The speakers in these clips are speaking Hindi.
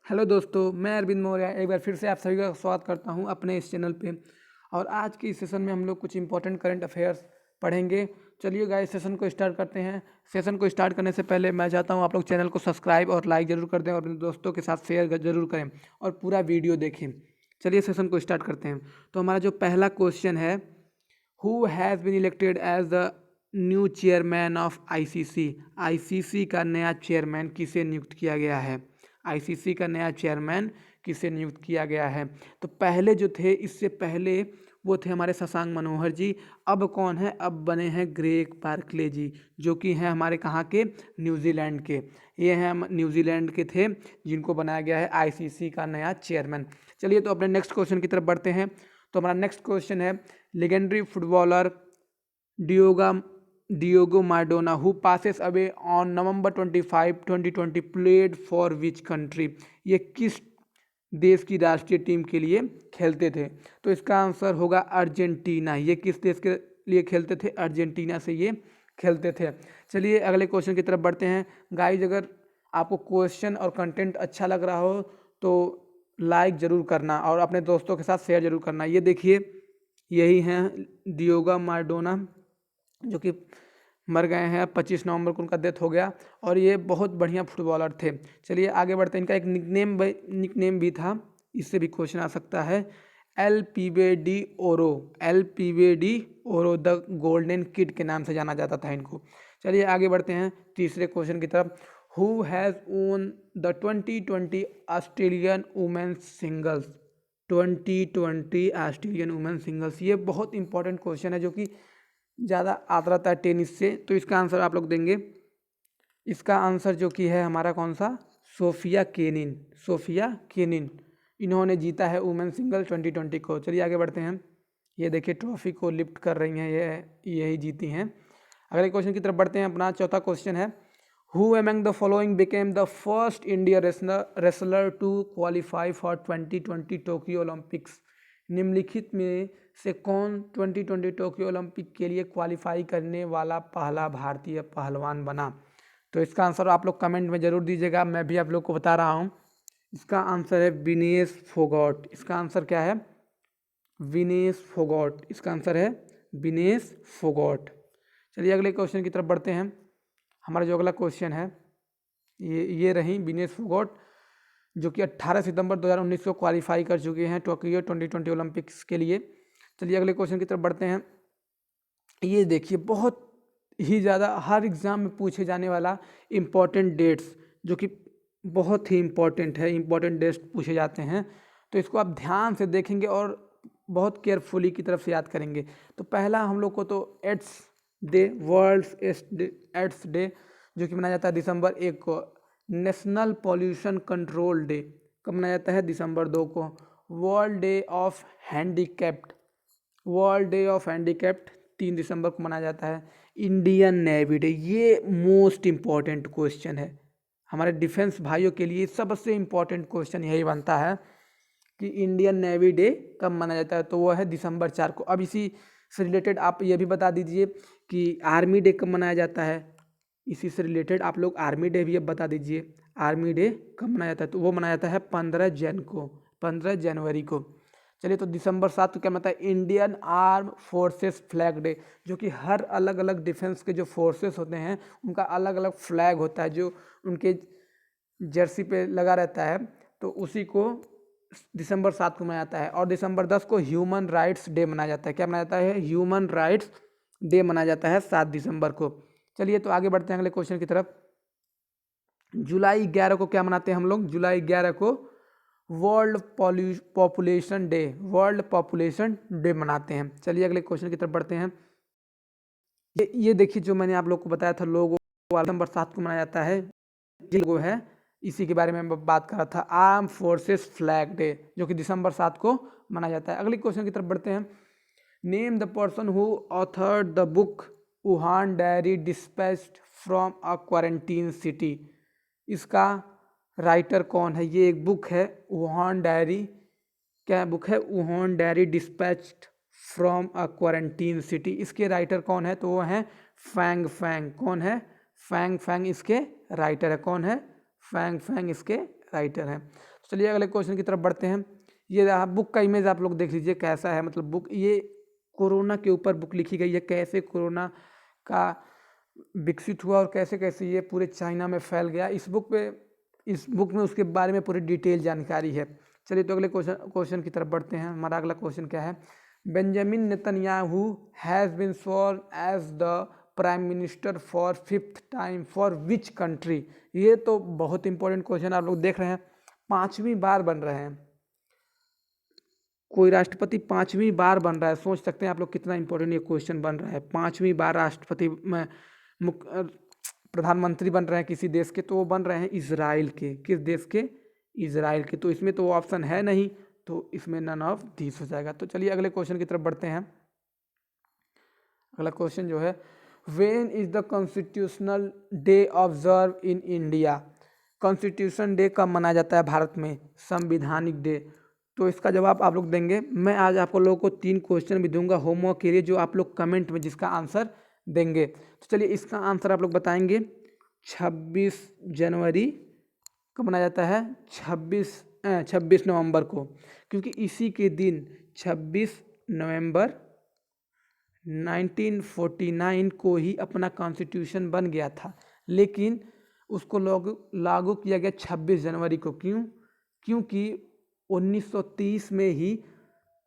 हेलो दोस्तों, मैं अरविंद मौर्य एक बार फिर से आप सभी का स्वागत करता हूं अपने इस चैनल पे। और आज की इस सेशन में हम लोग कुछ इंपॉर्टेंट करंट अफेयर्स पढ़ेंगे। चलिए गाइस, सेशन को स्टार्ट करते हैं। सेशन को स्टार्ट करने से पहले मैं चाहता हूं आप लोग चैनल को सब्सक्राइब और लाइक ज़रूर कर दें और अपने दोस्तों के साथ शेयर ज़रूर करें और पूरा वीडियो देखें। चलिए सेशन को स्टार्ट करते हैं। तो हमारा जो पहला क्वेश्चन है, who has been elected as the new chairman of ICC. ICC का नया चेयरमैन किसे नियुक्त किया गया है? आईसीसी का नया चेयरमैन किसे नियुक्त किया गया है? तो पहले जो थे, इससे पहले वो थे हमारे शशांक मनोहर जी। अब कौन है? अब बने हैं ग्रेग बार्कले जी, जो कि हैं हमारे कहाँ के? न्यूजीलैंड के। ये हैं न्यूजीलैंड के थे, जिनको बनाया गया है आईसीसी का नया चेयरमैन। चलिए तो अपने नेक्स्ट क्वेश्चन की तरफ बढ़ते हैं। तो हमारा नेक्स्ट क्वेश्चन है, legendary footballer Diogo Maradona who passes away on November 25, 2020 played for which country. ये किस देश की राष्ट्रीय टीम के लिए खेलते थे? तो इसका आंसर होगा अर्जेंटीना। ये किस देश के लिए खेलते थे? अर्जेंटीना से ये खेलते थे। चलिए अगले क्वेश्चन की तरफ बढ़ते हैं। गाइज, अगर आपको क्वेश्चन और कंटेंट अच्छा लग रहा हो तो लाइक ज़रूर करना और अपने दोस्तों के साथ शेयर ज़रूर करना। ये देखिए, यही हैं डियोगो माराडोना, जो कि मर गए हैं। 25 नवंबर को उनका डेथ हो गया और ये बहुत बढ़िया फुटबॉलर थे। चलिए आगे बढ़ते हैं। इनका एक निकनेम भी था, इससे भी क्वेश्चन आ सकता है। एल पीवे डी ओरो। एल पीवे डी ओरो द गोल्डन किड के नाम से जाना जाता था इनको। चलिए आगे बढ़ते हैं तीसरे क्वेश्चन की तरफ। Who has won the 2020 Australian women's singles. 2020 Australian women's singles, ये बहुत इंपॉर्टेंट क्वेश्चन है जो कि ज़्यादा आता रहता है टेनिस से। तो इसका आंसर आप लोग देंगे। इसका आंसर जो कि है हमारा कौन सा? Sofia Kenin. सोफिया केनिन, इन्होंने जीता है वुमेन सिंगल 2020 को। चलिए आगे बढ़ते हैं। ये देखिए ट्रॉफी को लिफ्ट कर रही हैं, यही जीती हैं। अगले क्वेश्चन की तरफ बढ़ते हैं। अपना चौथा क्वेश्चन है, who among the following became the first Indian wrestler to qualify for 2020 Tokyo Olympics. निम्नलिखित में से कौन 2020 टोक्यो ओलंपिक के लिए क्वालिफाई करने वाला पहला भारतीय पहलवान बना? तो इसका आंसर आप लोग कमेंट में ज़रूर दीजिएगा, मैं भी आप लोग को बता रहा हूँ। इसका आंसर है विनेश फोगाट। इसका आंसर क्या है? विनेश फोगाट। इसका आंसर है विनेश फोगाट। चलिए अगले क्वेश्चन की तरफ बढ़ते हैं। हमारा जो अगला क्वेश्चन है, ये रही विनेश फोगाट, जो कि 18 सितंबर 2019 को क्वालिफाई कर चुके हैं टोक्यो 2020 ओलंपिक्स के लिए। चलिए अगले क्वेश्चन की तरफ बढ़ते हैं। ये देखिए, बहुत ही ज़्यादा हर एग्ज़ाम में पूछे जाने वाला इम्पॉर्टेंट डेट्स, जो कि बहुत ही इम्पॉर्टेंट है। इम्पॉर्टेंट डेट्स पूछे जाते हैं, तो इसको आप ध्यान से देखेंगे और बहुत केयरफुली की तरफ से याद करेंगे। तो पहला हम लोग को तो AIDS day, world AIDS day, जो कि मनाया जाता है December 1 को। नेशनल पॉल्यूशन कंट्रोल डे कब मनाया जाता है? December 2 को। World day of handicapped, world day of handicapped 3 दिसंबर को मनाया जाता है। इंडियन नेवी डे, ये मोस्ट इम्पॉर्टेंट क्वेश्चन है हमारे डिफेंस भाइयों के लिए। सबसे इम्पॉर्टेंट क्वेश्चन यही बनता है कि इंडियन नेवी डे कब मनाया जाता है? तो वो है December 4 को। अब इसी से रिलेटेड आप ये भी बता दीजिए कि आर्मी डे कब मनाया जाता है। इसी से रिलेटेड आप लोग आर्मी डे भी अब बता दीजिए, आर्मी डे कब मनाया जाता है? तो वो मनाया जाता है 15 जन को, 15 जनवरी को। चलिए तो December 7 को क्या मनाता है? Indian arm forces flag day, जो कि हर अलग अलग डिफेंस के जो फोर्सेस होते हैं उनका अलग अलग फ्लैग होता है, जो उनके जर्सी पे लगा रहता है। तो उसी को December 7 को मनाया जाता है। और December 10 को ह्यूमन राइट्स डे मनाया जाता है। क्या मनाया जाता है? ह्यूमन राइट्स डे मनाया जाता है 7 दिसंबर को। चलिए तो आगे बढ़ते हैं अगले क्वेश्चन की तरफ। जुलाई 11 को क्या मनाते हैं हम लोग? जुलाई 11 को world population day, world population day मनाते हैं। चलिए अगले क्वेश्चन की तरफ बढ़ते हैं। ये देखिए, जो मैंने आप लोग को बताया था, लोगो December 7 को मनाया जाता है। ये लोगो है, इसी के बारे में मैं बात कर रहा था, आर्म फोर्सेस फ्लैग डे, जो कि December 7 को मनाया जाता है। अगले क्वेश्चन की तरफ बढ़ते हैं। Name the person who authored the book Wuhan diary dispatched from a quarantine city. इसका राइटर कौन है? ये एक बुक है वुहान डायरी। क्या बुक है? Wuhan diary dispatched from a quarantine city. इसके राइटर कौन है? तो वो हैं फैंग फैंग। कौन है? फैंग फैंग इसके राइटर है। कौन है? फैंग फैंग इसके राइटर हैं। चलिए अगले क्वेश्चन की तरफ बढ़ते हैं। ये बुक का इमेज आप लोग देख लीजिए कैसा है, मतलब बुक ये कोरोना के ऊपर बुक लिखी गई है, कैसे कोरोना का विकसित हुआ और कैसे कैसे ये पूरे चाइना में फैल गया। इस बुक में उसके बारे में पूरी डिटेल जानकारी है। चलिए तो अगले क्वेश्चन की तरफ बढ़ते हैं। हमारा अगला क्वेश्चन क्या है, Benjamin Netanyahu has been sworn as the prime minister for 5th time for which country. ये तो बहुत इंपॉर्टेंट क्वेश्चन आप लोग देख रहे हैं, 5वीं बार बन रहे हैं, कोई राष्ट्रपति 5वीं बार बन रहा है। सोच सकते हैं आप लोग कितना इंपॉर्टेंट ये क्वेश्चन बन रहा है। 5वीं बार राष्ट्रपति में प्रधानमंत्री बन रहे हैं किसी देश के, तो वो बन रहे हैं इजराइल के। किस देश के? इजराइल के। तो इसमें तो ऑप्शन है नहीं, तो इसमें नन ऑफ दीस हो जाएगा। तो चलिए अगले क्वेश्चन की तरफ बढ़ते हैं। अगला क्वेश्चन जो है, when is the constitutional day observe in India. Constitution day कब मनाया जाता है भारत में? संविधानिक डे। तो इसका जवाब आप लोग देंगे। मैं आज आप लोगों को 3 क्वेश्चन भी दूंगा होमवर्क के लिए, जो आप लोग कमेंट में जिसका आंसर देंगे। तो चलिए इसका आंसर आप लोग बताएंगे। 26 जनवरी कब मनाया जाता है? 26 नवंबर को, क्योंकि इसी के दिन 26 नवंबर 1949 को ही अपना कॉन्स्टिट्यूशन बन गया था, लेकिन उसको लागू किया गया 26 जनवरी को। क्यों? क्योंकि 1930 में ही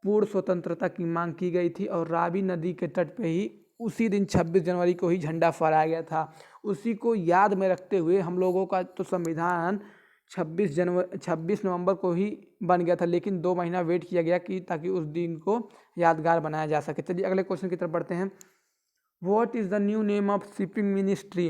पूर्ण स्वतंत्रता की मांग की गई थी और रावी नदी के तट पे ही उसी दिन 26 जनवरी को ही झंडा फहराया गया था। उसी को याद में रखते हुए हम लोगों का तो संविधान 26 नवंबर को ही बन गया था, लेकिन 2 महीना वेट किया गया कि ताकि उस दिन को यादगार बनाया जा सके। चलिए अगले क्वेश्चन की तरफ बढ़ते हैं। What is the new name of shipping ministry.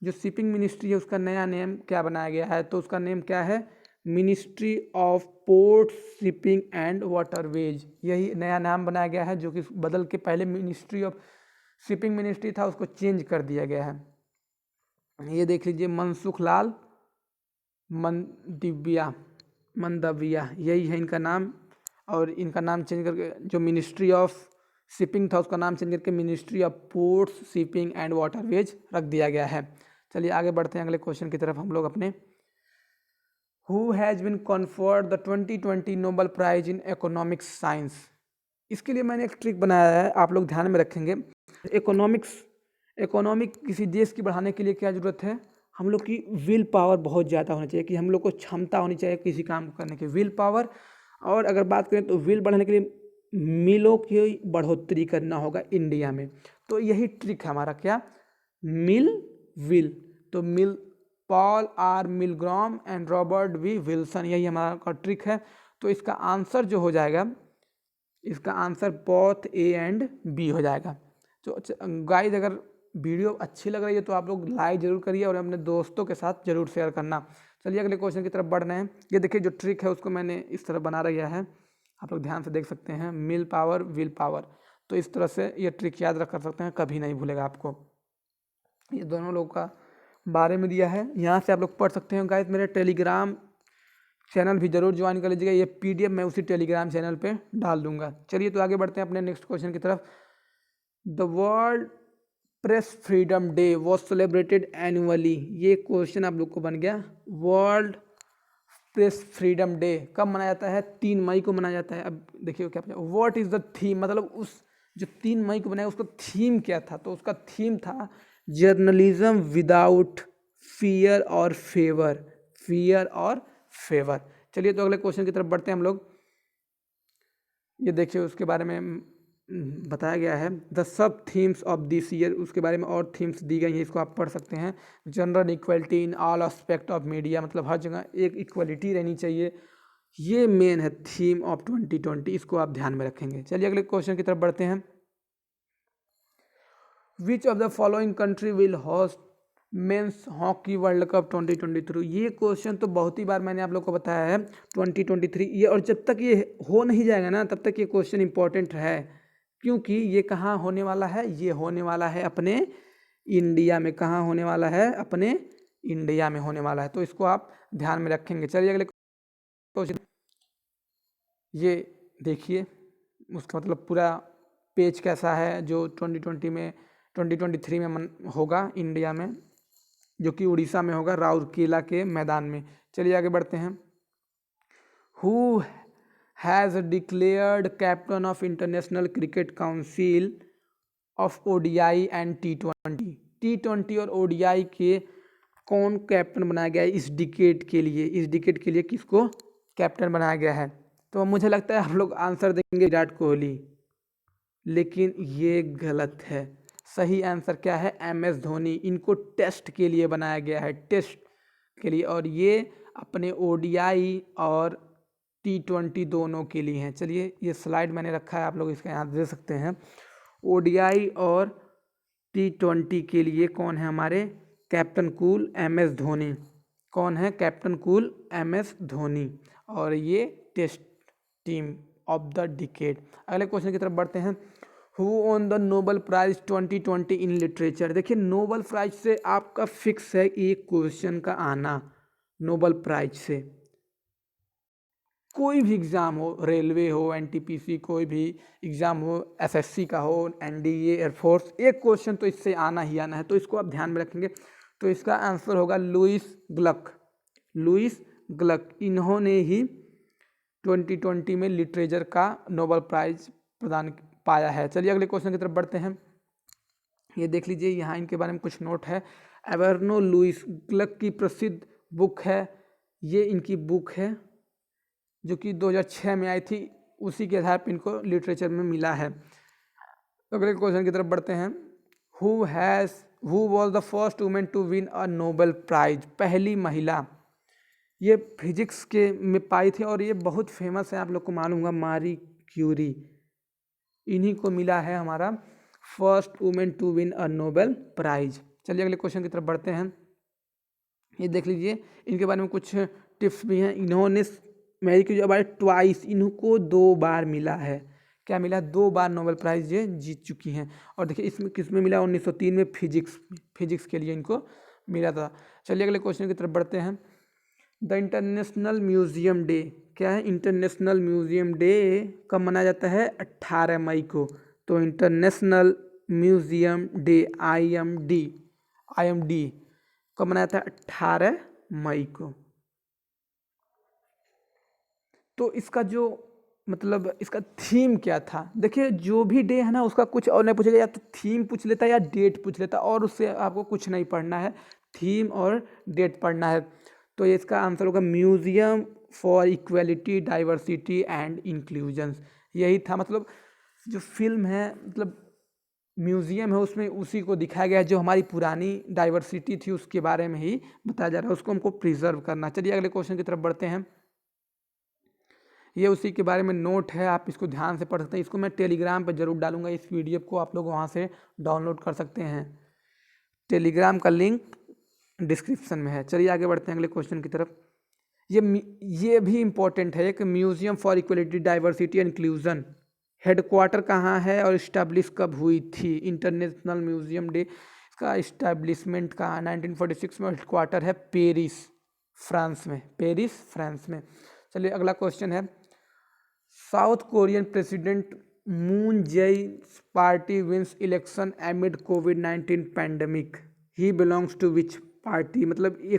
जो शिपिंग मिनिस्ट्री है उसका नया नेम क्या बनाया गया है? तो उसका नेम क्या है? Ministry of port shipping and waterways. यही नया नाम बनाया गया है, जो कि बदल के पहले मिनिस्ट्री ऑफ शिपिंग मिनिस्ट्री था, उसको चेंज कर दिया गया है। ये देख लीजिए, मनसुख लाल मंदविया यही है इनका नाम, और इनका नाम चेंज करके जो मिनिस्ट्री ऑफ शिपिंग था उसका नाम चेंज करके ministry of ports shipping and waterways रख दिया गया है। चलिए आगे बढ़ते हैं अगले क्वेश्चन की तरफ हम लोग अपने। Who has been conferred the 2020 Nobel prize in economics science. इसके लिए मैंने एक ट्रिक बनाया है, आप लोग ध्यान में रखेंगे। इकोनॉमिक किसी देश की बढ़ाने के लिए क्या ज़रूरत है? हम लोग की विल पावर बहुत ज़्यादा होनी चाहिए, कि हम लोग को क्षमता होनी चाहिए किसी काम को करने की, विल पावर। और अगर बात करें तो विल बढ़ाने के लिए मिलों की बढ़ोतरी करना होगा इंडिया में। तो यही ट्रिक है हमारा, क्या? Mill will. तो mill Paul R Milgram and Robert V Wilson, यही हमारा ट्रिक है। तो इसका आंसर जो हो जाएगा, इसका answer both A and B हो जाएगा। तो गाइस अगर वीडियो अच्छी लग रही है तो आप लोग लाइक जरूर करिए और अपने दोस्तों के साथ जरूर शेयर करना। चलिए अगले क्वेश्चन की तरफ बढ़ रहे हैं। ये देखिए जो ट्रिक है उसको मैंने इस तरह बना रखा है, आप लोग ध्यान से देख सकते हैं, मिल पावर विल पावर। तो इस तरह से ये ट्रिक याद रख कर सकते हैं, कभी नहीं भूलेगा आपको। ये दोनों लोग का बारे में दिया है, यहाँ से आप लोग पढ़ सकते हैं। गाइस मेरे टेलीग्राम चैनल भी जरूर ज्वाइन कर लीजिएगा, ये PDF मैं उसी टेलीग्राम चैनल पे डाल दूंगा। चलिए तो आगे बढ़ते हैं अपने नेक्स्ट क्वेश्चन की तरफ। The world press freedom day was celebrated annually. ये क्वेश्चन आप लोग को बन गया। वर्ल्ड प्रेस फ्रीडम डे कब मनाया जाता है? 3 मई को मनाया जाता है। अब देखिए क्या व्हाट इज द थीम, मतलब उस जो 3 मई को बनाया उसका थीम क्या था? तो उसका थीम था जर्नलिज्म विदाउट फियर और फेवर, फियर और फेवर। चलिए तो अगले क्वेश्चन की तरफ बढ़ते हैं हम लोग। ये देखिए उसके बारे में बताया गया है, the sub themes of this year, उसके बारे में और थीम्स दी गई हैं, इसको आप पढ़ सकते हैं। General equality in all aspect of media, मतलब हर जगह एक इक्वलिटी रहनी चाहिए, ये मेन है थीम ऑफ 2020, इसको आप ध्यान में रखेंगे। चलिए अगले क्वेश्चन की तरफ बढ़ते हैं। विच of the following country will host men's hockey world cup 2023। ये क्वेश्चन तो बहुत ही बार मैंने आप लोग को बताया है 2023 ये, और जब तक ये हो नहीं जाएगा ना तब तक ये क्वेश्चन इंपॉर्टेंट है, क्योंकि ये कहाँ होने वाला है? ये होने वाला है अपने इंडिया में। कहाँ होने वाला है? अपने इंडिया में होने वाला है, तो इसको आप ध्यान में रखेंगे। चलिए अगले क्वेश्चन, ये देखिए उसका मतलब पूरा पेज कैसा है जो 2023 में होगा इंडिया में, जो कि उड़ीसा में होगा, राउरकेला के मैदान में। चलिए आगे बढ़ते हैं। Who has declared captain of International Cricket Council of ODI and टी20 और ओडीआई के कौन कैप्टन बनाया गया है इस डिकेट के लिए किसको कैप्टन बनाया गया है? तो मुझे लगता है आप लोग आंसर देंगे विराट कोहली, लेकिन ये गलत है। सही आंसर क्या है? MS धोनी। इनको टेस्ट के लिए बनाया गया है, टेस्ट के लिए, और ये अपने ODI और T20 दोनों के लिए हैं। चलिए ये स्लाइड मैंने रखा है, आप लोग इसका यहाँ दे सकते हैं। ODI और T20 के लिए कौन है हमारे कैप्टन कूल? MS धोनी। कौन है कैप्टन कूल? MS धोनी। और ये test team of the decade. अगले क्वेश्चन की तरफ बढ़ते हैं। Who won the Nobel prize 2020 in literature? देखिए नोबल प्राइज से आपका फिक्स है एक क्वेश्चन का आना। नोबल प्राइज से कोई भी एग्ज़ाम हो, रेलवे हो, NTPC, कोई भी एग्ज़ाम हो, SSC का हो, NDA, एयरफोर्स, एक क्वेश्चन तो इससे आना ही आना है, तो इसको आप ध्यान में रखेंगे। तो इसका आंसर होगा लुईस ग्लक। लुईस ग्लक, इन्होंने ही 2020 में लिटरेचर का नोबल प्राइज प्रदान पाया है। चलिए अगले क्वेश्चन की तरफ बढ़ते हैं। ये देख लीजिए, यहाँ इनके बारे में कुछ नोट है। एवर्नो लुईस ग्लक की प्रसिद्ध बुक है, ये इनकी बुक है जो कि 2006 में आई थी, उसी के आधार पर इनको लिटरेचर में मिला है। अगले क्वेश्चन की तरफ बढ़ते हैं। Who was the first women to win a Nobel prize? पहली महिला, ये फिजिक्स के में पाई थी और ये बहुत फेमस है, आप लोग को मालूम होगा, मारी क्यूरी। इन्हीं को मिला है हमारा first women to win a Nobel prize. चलिए अगले क्वेश्चन की तरफ बढ़ते हैं। ये देख लीजिए, इनके बारे में कुछ टिप्स भी हैं। इन्होंने मैरी क्यूरी अवार्ड ट्वाइस, इनको 2 बार मिला है। क्या मिला? 2 बार नोबेल प्राइज ये जीत चुकी हैं। और देखिए इसमें किस में मिला? 1903 में फिजिक्स के लिए इनको मिला था। चलिए अगले क्वेश्चन की तरफ बढ़ते हैं। द इंटरनेशनल म्यूजियम डे, क्या है? इंटरनेशनल म्यूजियम डे कब मनाया जाता है? 18 मई को। तो इंटरनेशनल म्यूजियम डे IMD कब मनाया था? 18 मई को। तो इसका जो मतलब इसका थीम क्या था? देखिए जो भी डे है ना, उसका कुछ और नहीं पूछेगा, या तो थीम पूछ लेता है या डेट पूछ लेता है, और उससे आपको कुछ नहीं पढ़ना है, थीम और डेट पढ़ना है। तो ये इसका आंसर होगा museum for equality, diversity and inclusions. यही था, मतलब जो फिल्म है, मतलब म्यूजियम है, उसमें उसी को दिखाया गया है, जो हमारी पुरानी डाइवर्सिटी थी उसके बारे में ही बताया जा रहा है, उसको हमको प्रिजर्व करना। चलिए अगले क्वेश्चन की तरफ बढ़ते हैं। ये उसी के बारे में नोट है, आप इसको ध्यान से पढ़ सकते हैं। इसको मैं टेलीग्राम पर जरूर डालूंगा, इस PDF को आप लोग वहाँ से डाउनलोड कर सकते हैं। टेलीग्राम का लिंक डिस्क्रिप्शन में है। चलिए आगे बढ़ते हैं अगले क्वेश्चन की तरफ। ये भी इम्पोर्टेंट है, एक museum for equality, diversity and inclusion headquarter कहाँ है और इस्टेब्लिश कब हुई थी? इंटरनेशनल म्यूजियम डे का इस्टेब्लिशमेंट कहाँ? 1946 में। हेडक्वार्टर है पेरिस, फ्रांस में। पेरिस, फ्रांस में। चलिए अगला क्वेश्चन है। South Korean president Moon Jae party wins election amid कोविड-19 pandemic, he belongs to which party? मतलब ये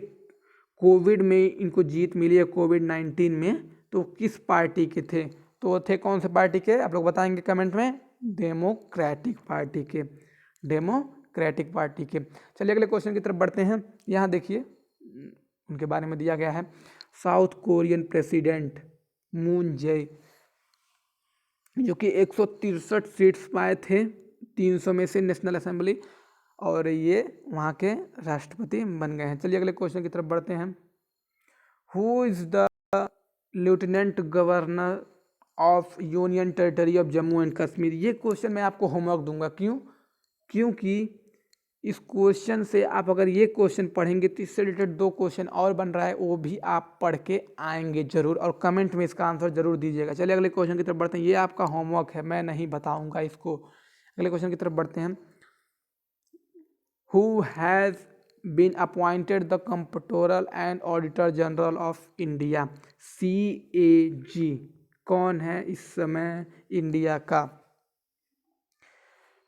कोविड में इनको जीत मिली है, कोविड-19 में, तो किस पार्टी के थे? तो थे कौन से पार्टी के? आप लोग बताएंगे कमेंट में। डेमोक्रेटिक पार्टी के, डेमोक्रेटिक पार्टी के। चलिए अगले क्वेश्चन की तरफ बढ़ते हैं। यहाँ देखिए उनके बारे में दिया गया है। South Korean president Moon Jae, जो कि 163 सीट्स पाए थे 300 में से नेशनल असेंबली, और ये वहाँ के राष्ट्रपति बन गए हैं। चलिए अगले क्वेश्चन की तरफ बढ़ते हैं। Who is the lieutenant governor of union territory of Jammu and Kashmir? ये क्वेश्चन मैं आपको होमवर्क दूंगा। क्यों? क्योंकि इस क्वेश्चन से आप अगर ये क्वेश्चन पढ़ेंगे तो इससे रिलेटेड 2 क्वेश्चन और बन रहा है, वो भी आप पढ़ के आएंगे जरूर, और कमेंट में इसका आंसर जरूर दीजिएगा। चलिए अगले क्वेश्चन की तरफ बढ़ते हैं। ये आपका होमवर्क है, मैं नहीं बताऊंगा इसको। अगले क्वेश्चन की तरफ बढ़ते हैं। Who has been appointed the comptroller and auditor general of India? CAG कौन है इस समय इंडिया का?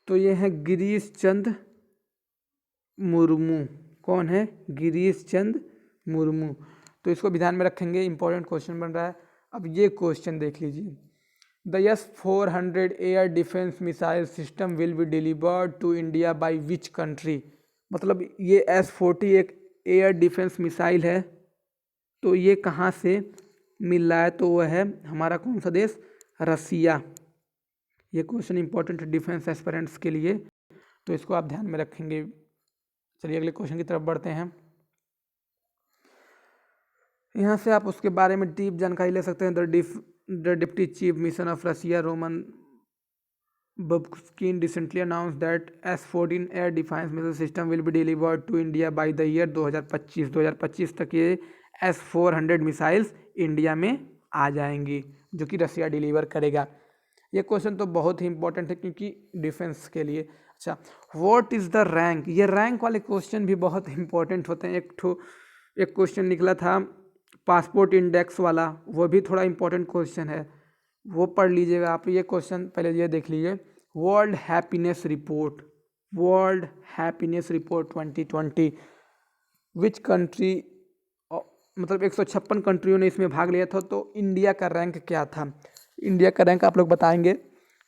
तो ये है गिरीश चंद्र मुर्मू। कौन है? गिरीश चंद्र मुर्मू। तो इसको भी ध्यान में रखेंगे, इंपॉर्टेंट क्वेश्चन बन रहा है। अब ये क्वेश्चन देख लीजिए, the S-400 air defence missile system will be delivered to India by which country. मतलब ये S-40 एक एयर डिफेंस मिसाइल है, तो ये कहाँ से मिल रहा है, तो वह है हमारा कौन सा देश, रसिया। ये क्वेश्चन इंपॉर्टेंट है डिफेंस एस्पिरेंट्स के लिए, तो इसको आप ध्यान में रखेंगे। चलिए अगले क्वेश्चन की तरफ बढ़ते हैं। यहाँ से आप उसके बारे में डीप जानकारी ले सकते हैं। The deputy chief mission of Russia Roman Babushkin recently announce that S-14 air defence missile system will be delivered to India by the year 2025 तक ये S-400 मिसाइल्स इंडिया में आ जाएंगी, जो कि रसिया डिलीवर करेगा। ये क्वेश्चन तो बहुत ही इंपॉर्टेंट है क्योंकि डिफेंस के लिए। अच्छा, व्हाट इज़ द रैंक, ये रैंक वाले क्वेश्चन भी बहुत इंपॉर्टेंट होते हैं। एक क्वेश्चन निकला था पासपोर्ट इंडेक्स वाला, वो भी थोड़ा इंपॉर्टेंट क्वेश्चन है, वो पढ़ लीजिएगा आप। ये क्वेश्चन पहले ये देख लीजिए, वर्ल्ड हैप्पीनेस रिपोर्ट 2020 विच कंट्री, मतलब 156 कंट्रियों ने इसमें भाग लिया था, तो इंडिया का रैंक क्या था। इंडिया का रैंक आप लोग बताएंगे,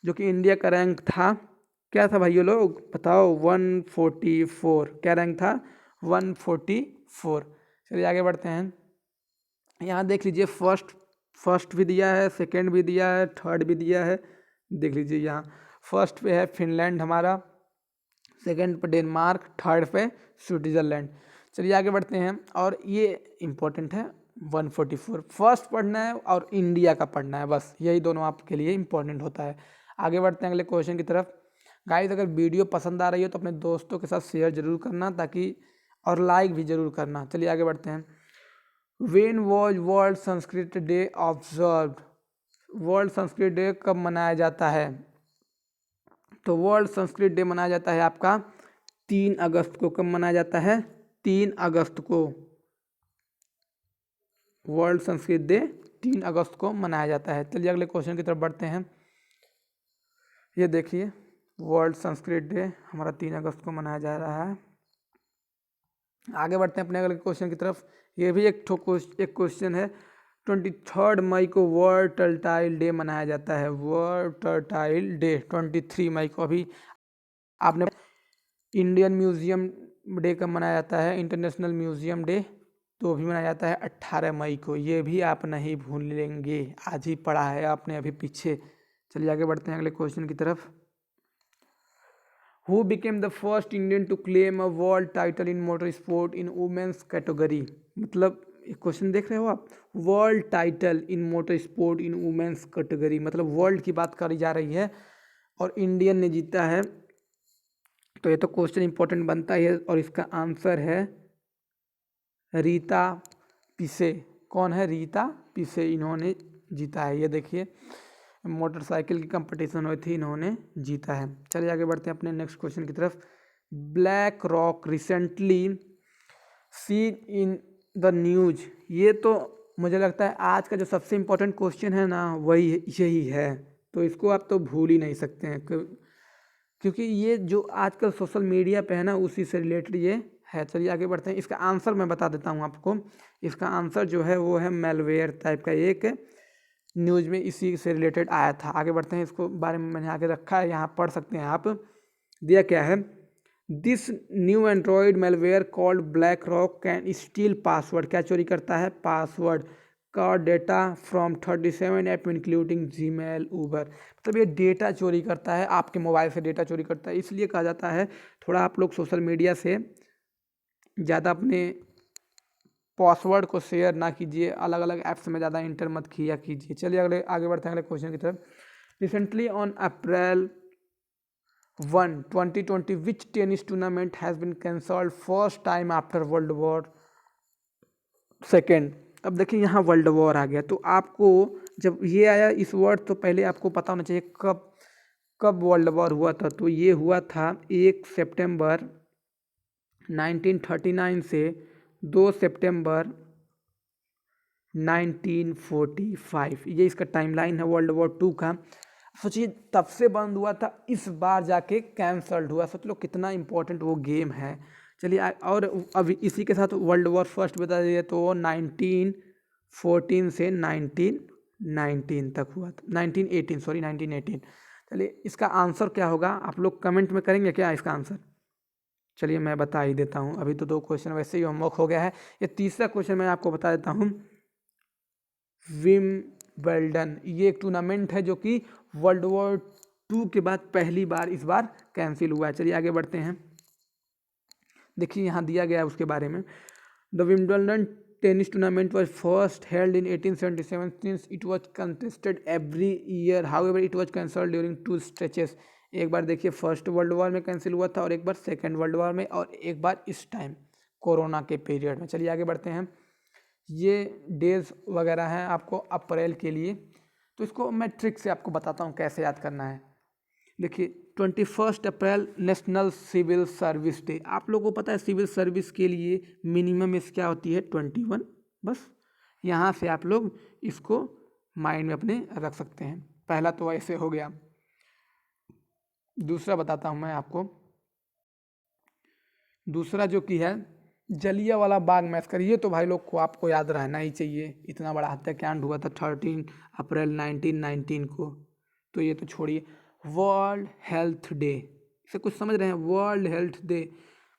जो कि इंडिया का रैंक था, क्या था भाइयों लोग बताओ, 144। क्या रैंक था, 144। चलिए आगे बढ़ते हैं। यहाँ देख लीजिए, फर्स्ट भी दिया है, सेकंड भी दिया है, थर्ड भी दिया है। देख लीजिए यहाँ फर्स्ट पे है फिनलैंड हमारा, सेकंड पे डेनमार्क, थर्ड पे स्विट्जरलैंड। चलिए आगे बढ़ते हैं, और ये इम्पोर्टेंट है 144। फर्स्ट पढ़ना है और इंडिया का पढ़ना है, बस यही दोनों आपके लिए इम्पोर्टेंट होता है। आगे बढ़ते हैं अगले क्वेश्चन की तरफ। गाइस अगर वीडियो पसंद आ रही हो तो अपने दोस्तों के साथ शेयर जरूर करना, ताकि और लाइक भी जरूर करना। चलिए आगे बढ़ते हैं। When was world Sanskrit day observed, world Sanskrit day कब मनाया जाता है, तो वर्ल्ड संस्कृत डे मनाया जाता है आपका 3 अगस्त को। कब मनाया जाता है, 3 अगस्त को। वर्ल्ड संस्कृत डे 3 अगस्त को मनाया जाता है। चलिए अगले क्वेश्चन की तरफ बढ़ते हैं। ये देखिए, वर्ल्ड संस्कृत डे हमारा 3 अगस्त को मनाया जा रहा है। आगे बढ़ते हैं अपने अगले क्वेश्चन की तरफ। ये भी एक क्वेश्चन है, 23 मई को वर्ल्ड टर्टाइल डे मनाया जाता है। वर्ल्ड टर्टाइल डे 23 मई को। अभी आपने इंडियन म्यूजियम डे कब मनाया जाता है, इंटरनेशनल म्यूजियम डे तो भी मनाया जाता है 18 मई को। ये भी आप नहीं भूलेंगे, आज ही पढ़ा है आपने अभी पीछे। चलिए आगे बढ़ते हैं अगले क्वेश्चन की तरफ। Who became the first Indian to claim a world title in motor sport in women's category? मतलब क्वेश्चन देख रहे हो आप, world title in motor sport in women's category, मतलब वर्ल्ड की बात करी जा रही है और इंडियन ने जीता है, तो ये तो क्वेश्चन इंपॉर्टेंट बनता ही है। और इसका आंसर है रीता पिसे। कौन है, रीता पिसे, इन्होंने जीता है। ये देखिए, मोटरसाइकिल की कंपटीशन हुई थी, इन्होंने जीता है। चलिए आगे बढ़ते हैं अपने नेक्स्ट क्वेश्चन की तरफ। Black rock recently seen in the news, ये तो मुझे लगता है आज का जो सबसे इम्पोर्टेंट क्वेश्चन है ना, वही यही है, तो इसको आप तो भूल ही नहीं सकते हैं, क्योंकि ये जो आजकल सोशल मीडिया पे है ना, उसी से रिलेटेड ये है। चलिए आगे बढ़ते हैं। इसका आंसर मैं बता देता हूँ आपको। इसका आंसर जो है वो है मेलवेयर टाइप का एक न्यूज़ में इसी से रिलेटेड आया था। आगे बढ़ते हैं, इसको बारे में मैंने आगे रखा है, यहाँ पढ़ सकते हैं आप। दिया क्या है, this new Android malware called black rock can steel password, क्या चोरी करता है, पासवर्ड का data from 37 app including Gmail, Uber. मतलब ये डेटा चोरी करता है, आपके मोबाइल से डेटा चोरी करता है। इसलिए कहा जाता है थोड़ा आप लोग सोशल मीडिया से ज़्यादा अपने पासवर्ड को शेयर ना कीजिए, अलग अलग ऐप्स में ज़्यादा इंटर मत किया कीजिए। चलिए आगे बढ़ते हैं अगले क्वेश्चन की तरफ। Recently on April 1, 2020 which tennis tournament has been cancelled first time after world war second. अब देखिए यहाँ वर्ल्ड वॉर आ गया, तो आपको जब ये आया इस वर्ड, तो पहले आपको पता होना चाहिए कब वर्ल्ड वॉर हुआ था। तो ये हुआ था 1 सितंबर 1939 से 2 सितंबर 1945, ये इसका टाइमलाइन है वर्ल्ड वॉर 2 का। सोचिए तब से बंद हुआ था, इस बार जाके कैंसल्ड हुआ। सोच लो कितना इंपॉर्टेंट वो गेम है। चलिए और अभी इसी के साथ वर्ल्ड वॉर फर्स्ट बता दिए, तो 1914 से 19 तक हुआ था, 1918, सॉरी 1918। चलिए इसका आंसर क्या होगा, आप लोग कमेंट में करेंगे क्या इसका आंसर? चलिए मैं बता ही देता हूँ, अभी तो 2 क्वेश्चन वैसे ही होमवर्क हो गया है। ये तीसरा क्वेश्चन मैं आपको बता देता हूँ। विम्बल्डन ये एक टूर्नामेंट है जो कि वर्ल्ड वॉर 2 के बाद पहली बार इस बार कैंसिल हुआ है। चलिए आगे बढ़ते हैं। देखिए यहाँ दिया गया है उसके बारे में। The Wimbledon tennis tournament was first held in 1877 since it was contested every year. However, it was cancelled during 2 stretches. एक बार देखिए फर्स्ट वर्ल्ड वॉर में कैंसिल हुआ था और एक बार सेकेंड वर्ल्ड वॉर में और एक बार इस टाइम कोरोना के पीरियड में। चलिए आगे बढ़ते हैं। ये डेज वगैरह हैं आपको अप्रैल के लिए, तो इसको मैं ट्रिक से आपको बताता हूँ कैसे याद करना है। देखिए 21 अप्रैल नेशनल सिविल सर्विस डे। आप लोगों को पता है सिविल सर्विस के लिए मिनिमम एज क्या होती है 21। बस यहाँ से आप लोग इसको माइंड में अपने रख सकते हैं। पहला तो ऐसे हो गया। दूसरा बताता हूँ मैं आपको। दूसरा जो कि है जलियांवाला बाग मैसकर। ये तो भाई लोग को आपको याद रहना ही चाहिए, इतना बड़ा हत्याकांड हुआ था 13 अप्रैल 1919 को। तो ये तो छोड़िए। वर्ल्ड हेल्थ डे से कुछ समझ रहे हैं? वर्ल्ड हेल्थ डे,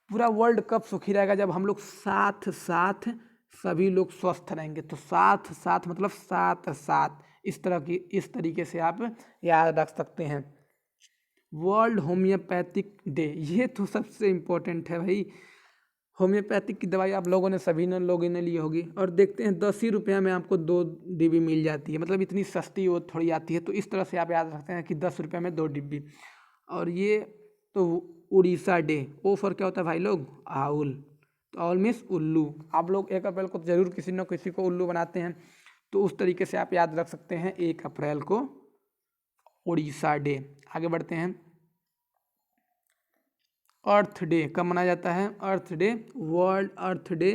पूरा वर्ल्ड कब सुखी रहेगा जब हम लोग साथ साथ सभी लोग स्वस्थ रहेंगे। तो साथ साथ मतलब साथ साथ इस तरह की, इस तरीके से आप याद रख सकते हैं। वर्ल्ड होम्योपैथिक डे, ये तो सबसे इम्पोर्टेंट है भाई। होम्योपैथिक की दवाई आप लोगों ने सभी ने लोगों ने ली होगी और देखते हैं 10 ही रुपये में आपको 2 डिब्बी मिल जाती है, मतलब इतनी सस्ती वो थोड़ी आती है। तो इस तरह से आप याद रखते हैं कि 10 रुपये में 2 डिब्बी। और ये तो उड़ीसा डे, ओ फॉर क्या होता है भाई लोग? आउल। तो आउल मीन्स उल्लू। आप लोग 1 अप्रैल को जरूर किसी न किसी को उल्लू बनाते हैं, तो उस तरीके से आप याद रख सकते हैं 1 अप्रैल को उड़ीसा डे। आगे बढ़ते हैं। अर्थ डे कब मनाया जाता है? अर्थ डे, वर्ल्ड अर्थ डे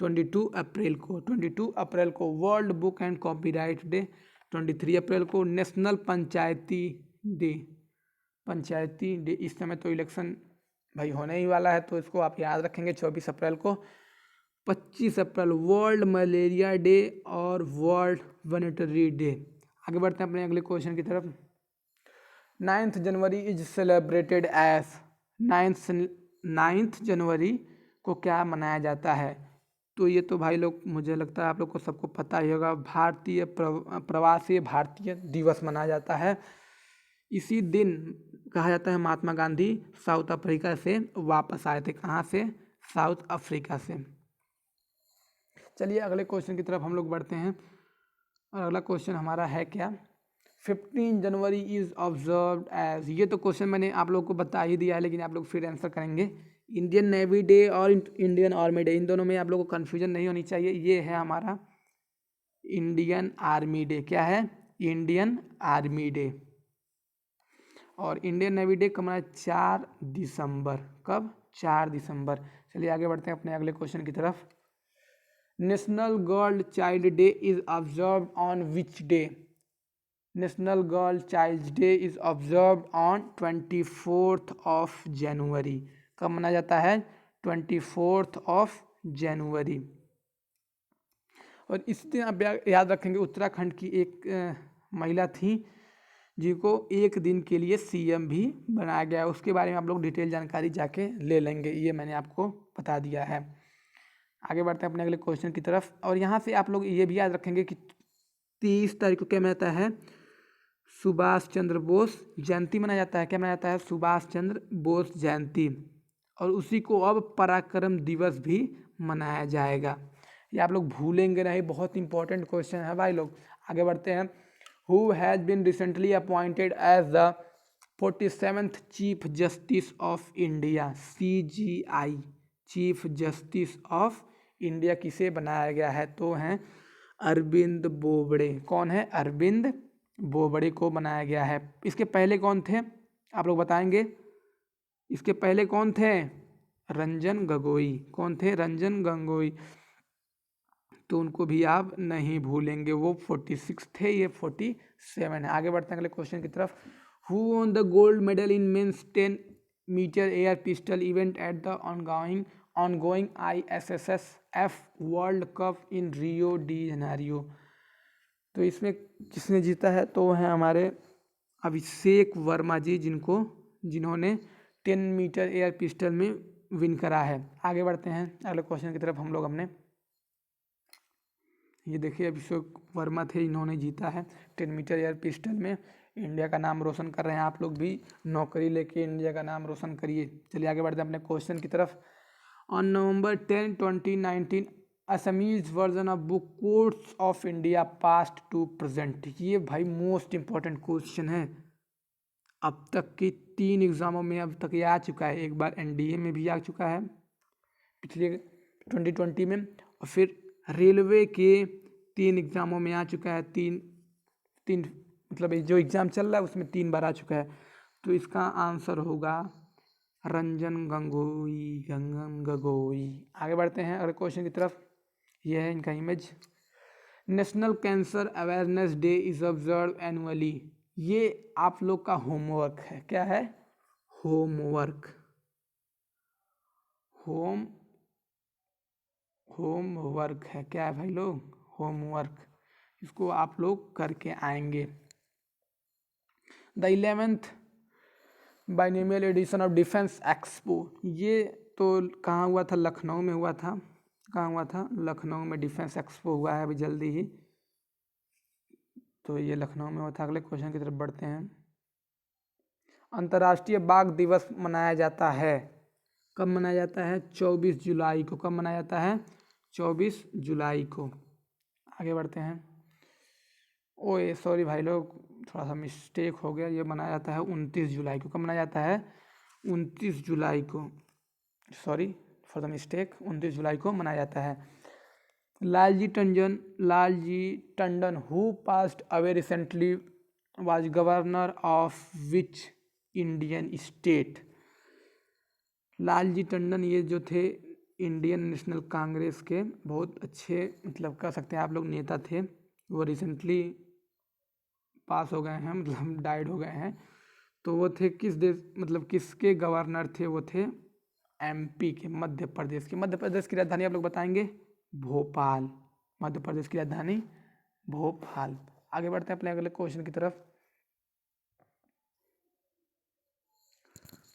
22 अप्रैल को। 22 अप्रैल को world book and copyright day. 23 अप्रैल को नेशनल पंचायती डे। पंचायती डे, इस समय तो इलेक्शन भाई होने ही वाला है, तो इसको आप याद रखेंगे 24 अप्रैल को। 25 अप्रैल वर्ल्ड मलेरिया डे और वर्ल्ड वेटरनरी डे। आगे बढ़ते हैं अपने अगले क्वेश्चन की तरफ। 9th January is celebrated as, 9th जनवरी को क्या मनाया जाता है? तो ये तो भाई लोग मुझे लगता है आप लोग को सबको पता ही होगा, भारतीय प्रवासी भारतीय दिवस मनाया जाता है। इसी दिन कहा जाता है महात्मा गांधी साउथ अफ्रीका से वापस आए थे। कहाँ से? साउथ अफ्रीका से। चलिए अगले क्वेश्चन की तरफ हम लोग बढ़ते हैं और अगला क्वेश्चन हमारा है क्या? 15 जनवरी इज ऑब्जर्व एज, ये तो क्वेश्चन मैंने आप लोग को बता ही दिया है, लेकिन आप लोग फिर आंसर करेंगे। इंडियन नेवी डे और इंडियन आर्मी डे, इन दोनों में आप लोगों को कन्फ्यूजन नहीं होनी चाहिए। ये है हमारा इंडियन आर्मी डे। क्या है? Indian army day. और इंडियन नेवी डे कब मनाया? 4 दिसंबर। कब? 4 दिसंबर। चलिए आगे बढ़ते हैं अपने अगले क्वेश्चन की तरफ। National girl child day is observe on which day? National girl child day is observe on 24th of January. कब मनाया जाता है? 24th of January. और इस दिन आप याद रखेंगे उत्तराखंड की एक महिला थी जिनको एक दिन के लिए सीएम भी बनाया गया। उसके बारे में आप लोग डिटेल जानकारी जाके ले लेंगे, ये मैंने आपको बता दिया है। आगे बढ़ते हैं अपने अगले क्वेश्चन की तरफ। और यहाँ से आप लोग ये भी याद रखेंगे कि 30 तारीख को क्या मनाया जाता है? सुभाष चंद्र बोस जयंती मनाया जाता है। क्या मनाया जाता है? सुभाष चंद्र बोस जयंती। और उसी को अब पराक्रम दिवस भी मनाया जाएगा। ये आप लोग भूलेंगे नहीं, बहुत इंपॉर्टेंट क्वेश्चन है भाई लोग। आगे बढ़ते हैं। Who has been recently appointed as the 47th chief justice of India? CJI, chief justice of India किसे बनाया गया है? तो हैं अरविंद बोबड़े। कौन है? अरविंद बोबड़े को बनाया गया है। इसके पहले कौन थे आप लोग बताएंगे? इसके पहले कौन थे? रंजन गोगोई। कौन थे? रंजन गोगोई। तो उनको भी आप नहीं भूलेंगे, वो 46 थे, ये 47 है। आगे बढ़ते हैं अगले क्वेश्चन की तरफ। Who won the gold medal in men's 10 metre air pistol event at the ongoing ISSF world cup in Rio de Janeiro? तो इसमें किसने जीता है, तो है हमारे अभिषेक वर्मा जी, जिन्होंने 10 मीटर एयर पिस्टल में विन करा है। आगे बढ़ते हैं अगले क्वेश्चन की तरफ हम लोग। हमने ये देखिए अभिषेक वर्मा थे, इन्होंने जीता है 10 मीटर एयर पिस्टल में। इंडिया का नाम रोशन कर रहे हैं। आप लोग भी नौकरी लेके इंडिया का नाम रोशन करिए। चलिए आगे बढ़ते हैं अपने क्वेश्चन की तरफ। On November 10, 2019 Assamese version of book courts of India past to present. ये भाई मोस्ट इंपॉर्टेंट क्वेश्चन है। अब तक की 3 एग्जामों में अब तक ये आ चुका है। एक बार एनडीए में भी आ चुका है पिछले 2020 में, और फिर रेलवे के 3 एग्जामों में आ चुका है। तीन मतलब जो एग्ज़ाम चल रहा है उसमें 3 बार आ चुका है। तो इसका आंसर होगा रंजन गगोई। आगे बढ़ते हैं अगले क्वेश्चन की तरफ। यह है इनका image. National cancer awareness day is observe annually. ये आप लोग का होमवर्क है। क्या है? होमवर्क। होमवर्क है। क्या है भाई लोग? होमवर्क। इसको आप लोग करके आएंगे। The 11th binomial edition of defence expo. ये तो कहाँ हुआ था? लखनऊ में हुआ था। कहाँ हुआ था? लखनऊ में डिफेंस एक्सपो हुआ है अभी जल्दी ही। तो ये लखनऊ में हुआ था। अगले क्वेश्चन की तरफ बढ़ते हैं। अंतर्राष्ट्रीय बाघ दिवस मनाया जाता है। कब मनाया जाता है? 24 जुलाई को। कब मनाया जाता है? 24 जुलाई को। आगे बढ़ते हैं। ओए सॉरी भाई लोग, थोड़ा सा मिस्टेक हो गया। ये मनाया जाता है 29 जुलाई को। कब मनाया जाता है? 29 जुलाई को। सॉरी फॉर द मिस्टेक, 29 जुलाई को मनाया जाता है। Lalji Tandon who passed away recently was governor of which Indian state. Lalji Tandon ये जो थे इंडियन नेशनल कांग्रेस के बहुत अच्छे, मतलब कह सकते हैं आप लोग, नेता थे। वो रिसेंटली पास हो गए हैं, मतलब डाइड हो गए हैं। तो वो थे किस देश, मतलब किसके गवर्नर थे? वो थे एमपी के, मध्य प्रदेश के। मध्य प्रदेश की राजधानी आप लोग बताएंगे? भोपाल। मध्य प्रदेश की राजधानी भोपाल। आगे बढ़ते हैं अपने अगले क्वेश्चन की तरफ।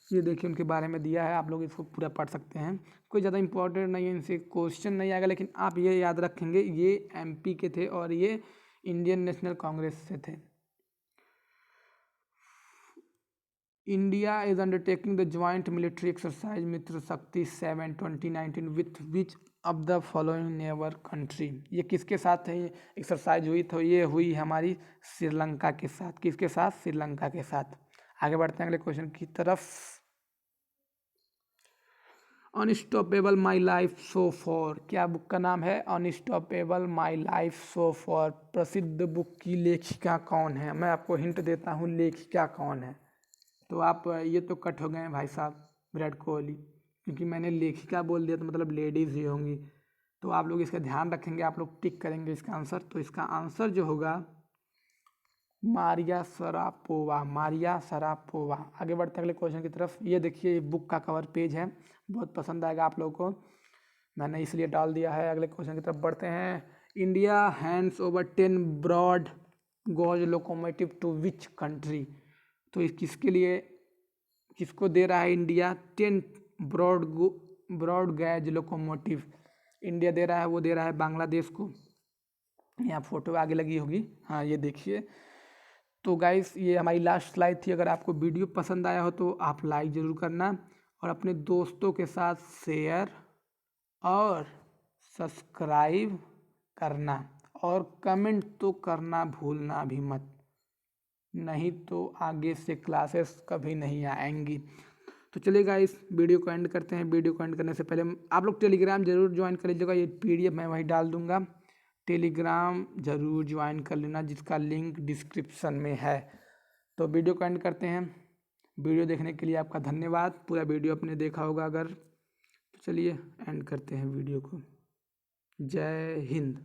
ये देखिए उनके बारे में दिया है, आप लोग इसको पूरा पढ़ सकते हैं। कोई ज़्यादा इंपॉर्टेंट नहीं है, इनसे क्वेश्चन नहीं आएगा, लेकिन आप ये याद रखेंगे ये एमपी के थे और ये इंडियन नेशनल कांग्रेस से थे। India is undertaking the joint military exercise Mitra Shakti 7 2019 with which of the following neighbour country. ये किसके साथ है एक्सरसाइज हुई? तो ये हुई हमारी श्रीलंका के साथ। किसके साथ? श्रीलंका के साथ। आगे बढ़ते हैं अगले क्वेश्चन की तरफ। Unstoppable my life so for. क्या बुक का नाम है? Unstoppable my life so for. प्रसिद्ध बुक की लेखिका कौन है? मैं आपको हिंट देता हूँ लेखिका कौन है। तो आप ये तो कट हो गए हैं भाई साहब, विराट कोहली, क्योंकि मैंने लेखिका बोल दिया तो मतलब लेडीज़ ही होंगी। तो आप लोग इसका ध्यान रखेंगे, आप लोग टिक करेंगे इसका आंसर। तो इसका आंसर जो होगा मारिया सरापोवा। मारिया सरापोवा। आगे बढ़ते हैं अगले क्वेश्चन की तरफ। ये देखिए बुक का कवर पेज है, बहुत पसंद आएगा आप लोगों को, मैंने इसलिए डाल दिया है। अगले क्वेश्चन की तरफ बढ़ते हैं। India hands over 10 broad gauge locomotive to which country. तो इस किसके लिए, किसको दे रहा है India 10 broad gauge locomotive? India दे रहा है, वो दे रहा है बांग्लादेश को। यहाँ फोटो आगे लगी होगी, हाँ ये देखिए। तो गाइस ये हमारी लास्ट स्लाइड थी। अगर आपको वीडियो पसंद आया हो तो आप लाइक ज़रूर करना और अपने दोस्तों के साथ शेयर और सब्सक्राइब करना और कमेंट तो करना भूलना भी मत, नहीं तो आगे से क्लासेस कभी नहीं आएंगी। तो चलिए गाइस वीडियो को एंड करते हैं। वीडियो को एंड करने से पहले आप लोग टेलीग्राम जरूर ज्वाइन कर लीजिएगा। ये पीडीएफ मैं वहीं डाल दूंगा, टेलीग्राम जरूर ज्वाइन कर लेना, जिसका लिंक डिस्क्रिप्शन में है। तो वीडियो को एंड करते हैं। वीडियो देखने के लिए आपका धन्यवाद। पूरा वीडियो आपने देखा होगा अगर, तो चलिए एंड करते हैं वीडियो को। जय हिंद।